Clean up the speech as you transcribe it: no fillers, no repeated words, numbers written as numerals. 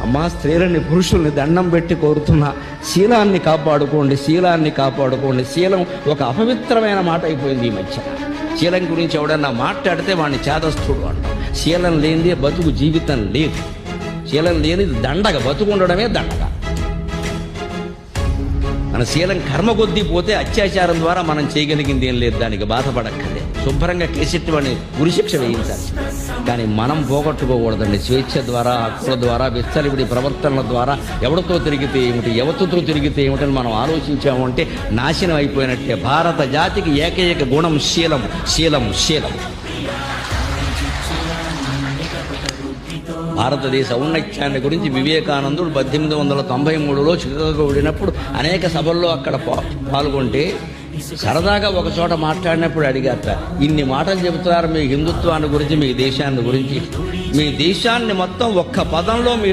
అమ్మా, స్త్రీలని పురుషుల్ని దండం పెట్టి కోరుతున్నా, శీలాన్ని కాపాడుకోండి, శీలాన్ని కాపాడుకోండి. శీలం ఒక అపవిత్రమైన మాట అయిపోయింది ఈ మధ్య. శీలం గురించి ఎవడన్నా మాట్లాడితే వాడిని చేదస్తుడు అంటాం. శీలం లేనిదే బతుకు జీవితం లేదు. శీలం లేనిది దండగ, బతుకు ఉండడమే దండగ. మన శీలం కర్మ కొద్దీ పోతే అత్యాచారం ద్వారా మనం చేయగలిగింది ఏం లేదు, దానికి బాధపడక్కర్లేదు. శుభ్రంగా కేసెట్టి వాడిని ఉరిశిక్ష వేయించాలి. కానీ మనం పోగొట్టుకోకూడదండి. స్వేచ్ఛ ద్వారా, హక్కుల ద్వారా, విచ్చలివిడి ప్రవర్తనల ద్వారా ఎవరితో తిరిగితే ఏమిటి, ఎవరితో తిరిగితే ఏమిటని మనం ఆలోచించామంటే నాశనం అయిపోయినట్టే. భారత జాతికి ఏకైక గుణం శీలం, శీలం, శీలం. భారతదేశ ఔన్నత్యాన్ని గురించి వివేకానందుడు 1893లో చికాగో వెళ్ళినప్పుడు అనేక సభల్లో అక్కడ పాల్గొంటే సరదాగా ఒక చోట మాట్లాడినప్పుడు అడిగారట, ఇన్ని మాటలు చెబుతున్నారు మీ హిందుత్వాన్ని గురించి, మీ దేశాన్ని గురించి, మీ దేశాన్ని మొత్తం ఒక్క పదంలో